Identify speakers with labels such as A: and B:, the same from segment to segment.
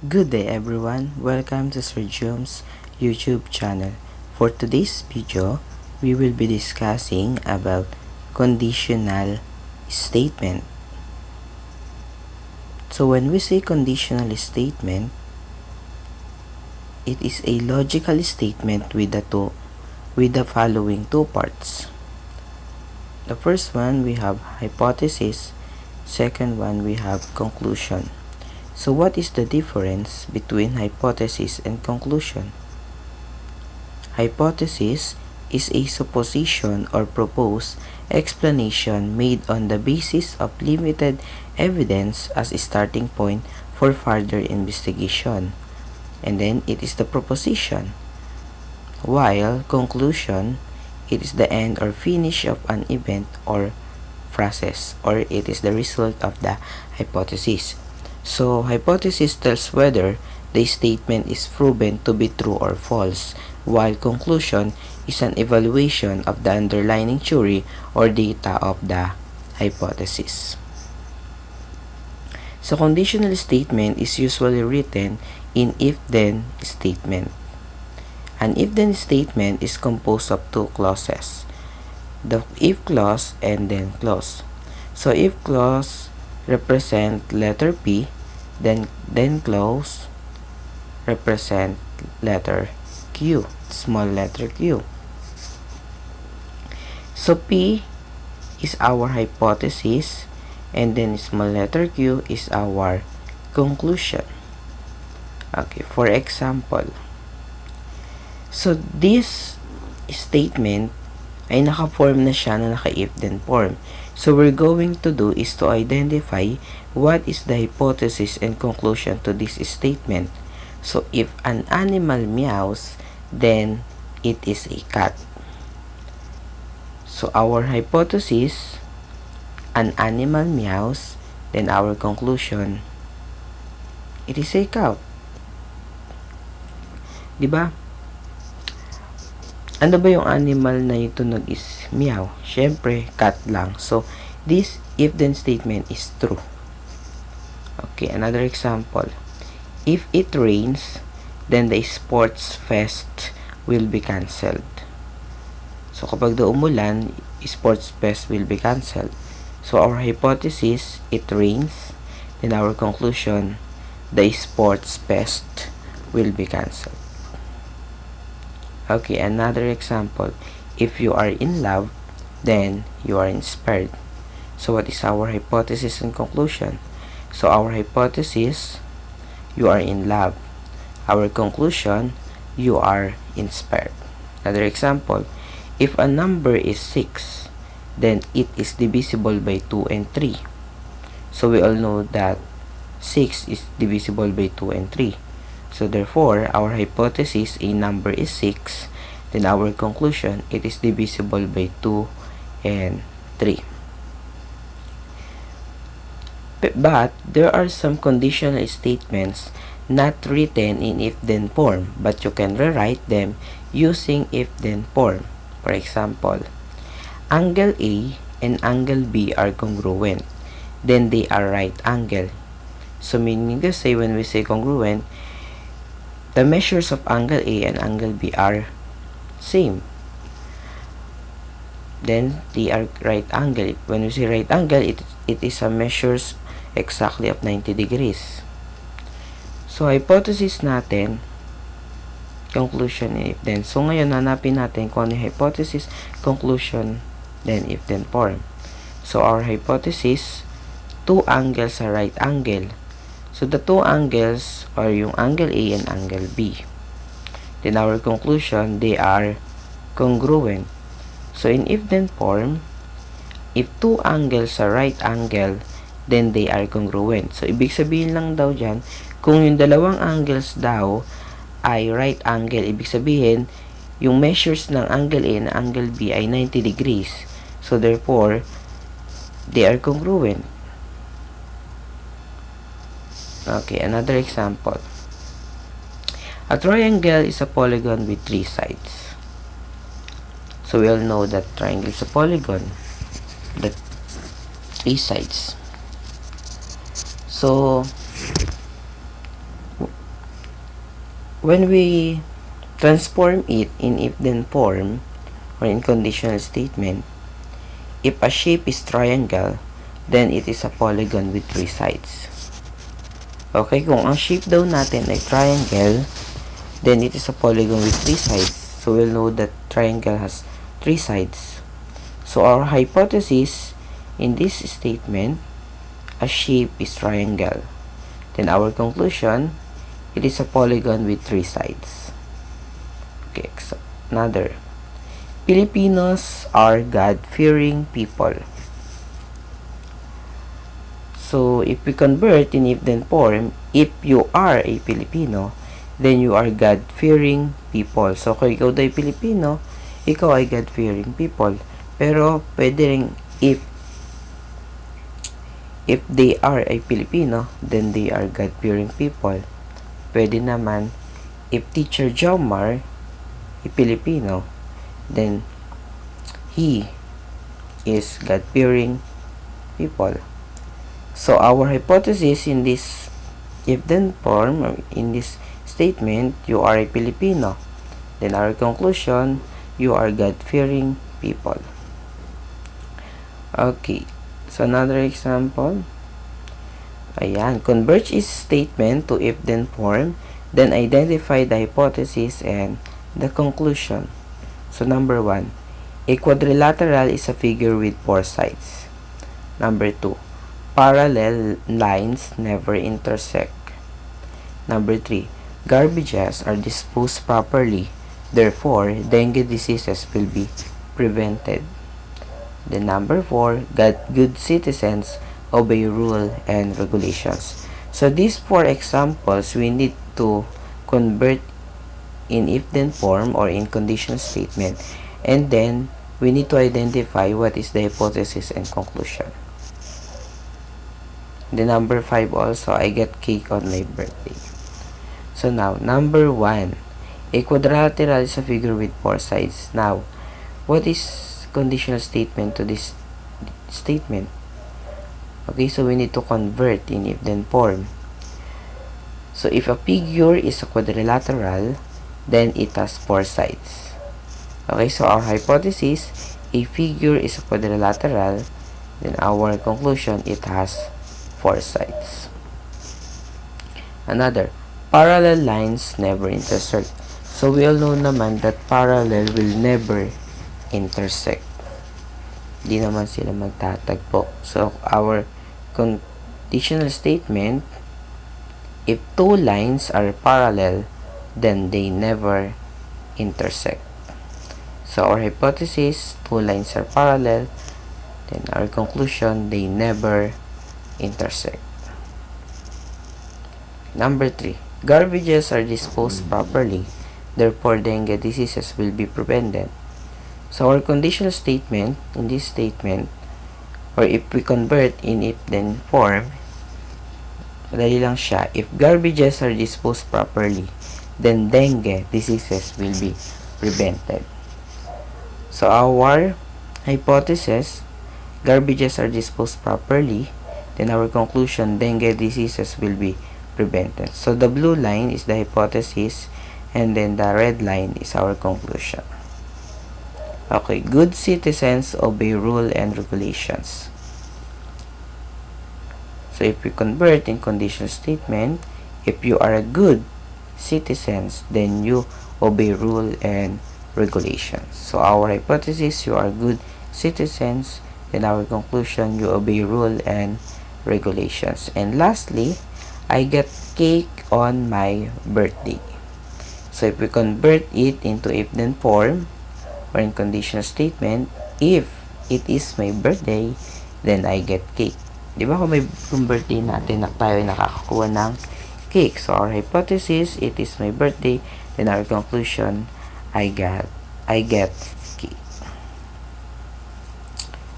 A: Good day everyone, welcome to Sir Jom's YouTube channel. For today's video, we will be discussing about conditional statement. So when we say conditional statement, it is a logical statement with the following two parts. The first one we have hypothesis, second one we have conclusion. So what is the difference between hypothesis and conclusion? Hypothesis is a supposition or proposed explanation made on the basis of limited evidence as a starting point for further investigation. And then it is the proposition. While conclusion, it is the end or finish of an event or process, or it is the result of the hypothesis. So, hypothesis tells whether the statement is proven to be true or false, while conclusion is an evaluation of the underlying theory or data of the hypothesis. So, conditional statement is usually written in if-then statement. An if-then statement is composed of two clauses, the if clause and then clause. So, if clause represent letter P, then clause represent letter Q, small letter Q. So P is our hypothesis, and then small letter Q is our conclusion. Okay, for example, so this statement ay naka-form na siya na naka-if-then form. So we're going to do is to identify what is the hypothesis and conclusion to this statement. So if an animal meows, then it is a cat. So our hypothesis, an animal meows, then our conclusion, it is a cow. Diba? Ano ba yung animal na yung tunog is meow? Syempre, cat lang. So, this if-then statement is true. Okay, another example. If it rains, then the sports fest will be cancelled. So, kapag daw umulan, sports fest will be cancelled. So, our hypothesis, it rains. Then our conclusion, the sports fest will be cancelled. Okay, another example. If you are in love, then you are inspired. So what is our hypothesis and conclusion? So our hypothesis, you are in love. Our conclusion, you are inspired. Another example. If a number is 6, then it is divisible by 2 and 3. So we all know that 6 is divisible by 2 and 3. So therefore, our hypothesis, a number is 6. Then our conclusion, it is divisible by 2 and 3. But there are some conditional statements not written in if-then form, but you can rewrite them using if-then form. For example, angle A and angle B are congruent. Then they are right angle. So meaning to say, when we say congruent, the measures of angle A and angle B are same. Then they are right angle. When we say right angle, it is a measures exactly of 90 degrees. So hypothesis natin, conclusion, and if-then. So ngayon, hanapin natin kung ano yung hypothesis, conclusion, then if-then form. So our hypothesis, two angles are right angle. So the two angles are yung angle A and angle B. Then our conclusion, they are congruent. So in if-then form, if two angles are right angle, then they are congruent. So ibig sabihin lang daw dyan, kung yung dalawang angles daw ay right angle, ibig sabihin, yung measures ng angle A and angle B ay 90 degrees. So therefore, they are congruent. Okay, another example. A triangle is a polygon with 3 sides. So we all know that triangle is a polygon, the 3 sides. So when we transform it in if-then form or in conditional statement, if a shape is triangle, then it is a polygon with 3 sides. Okay, kung ang shape daw natin ay triangle, then it is a polygon with 3 sides. So we'll know that triangle has 3 sides. So our hypothesis in this statement, a shape is triangle. Then our conclusion, it is a polygon with 3 sides. Okay, another. Filipinos are God-fearing people. So, if we convert in if-then form, if you are a Filipino, then you are God-fearing people. So, kung ikaw daw ay Filipino, ikaw ay God-fearing people. Pero, pwede rin if they are a Filipino, then they are God-fearing people. Pwede naman, if Teacher Jomar a Filipino, then he is God-fearing people. So, our hypothesis in this if-then form, in this statement, you are a Filipino. Then, our conclusion, you are God-fearing people. Okay. So, another example. Ayan. Converge is statement to if-then form. Then, identify the hypothesis and the conclusion. So, number 1. A quadrilateral is a figure with 4 sides. Number 2. Parallel lines never intersect. Number 3. Garbages are disposed properly. Therefore, dengue diseases will be prevented. Then number 4. Good citizens obey rule and regulations. So these 4 examples, we need to convert in if-then form or in conditional statement. And then, we need to identify what is the hypothesis and conclusion. The number 5 also, I get cake on my birthday. So now, number 1. A quadrilateral is a figure with 4 sides. Now, what is conditional statement to this statement? Okay, so we need to convert in if-then form. So if a figure is a quadrilateral, then it has 4 sides. Okay, so our hypothesis, a figure is a quadrilateral, then our conclusion, it has 4 sides. Another, parallel lines never intersect. So we all know naman that parallel will never intersect. Di naman sila magtatagpo. So our conditional statement, if 2 lines are parallel, then they never intersect. So our hypothesis, 2 lines are parallel, then our conclusion, they never intersect. Number 3. Garbages are disposed properly, therefore dengue diseases will be prevented. So our conditional statement, in this statement, or if we convert in if-then form, madali lang siya. If garbages are disposed properly, then dengue diseases will be prevented. So our hypothesis, garbages are disposed properly, then our conclusion, dengue diseases will be prevented. So the blue line is the hypothesis, and then the red line is our conclusion. Okay, good citizens obey rule and regulations. So if we convert in conditional statement, if you are a good citizens, then you obey rule and regulations. So our hypothesis, you are good citizens, then our conclusion, you obey rule and regulations. And lastly, I get cake on my birthday. So if we convert it into if-then form or in conditional statement, if it is my birthday, then I get cake. Di ba kung birthday natin, tayo nakakakuha ng cake. So our hypothesis, it is my birthday, then our conclusion, I get cake.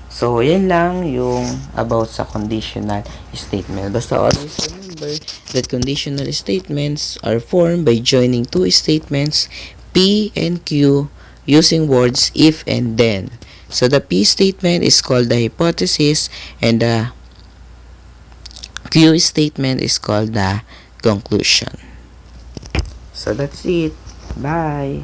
A: So, yan lang yung about sa conditional statement. Basta always remember that conditional statements are formed by joining 2 statements, P and Q, using words if and then. So, the P statement is called the hypothesis and the Q statement is called the conclusion. So, that's it. Bye!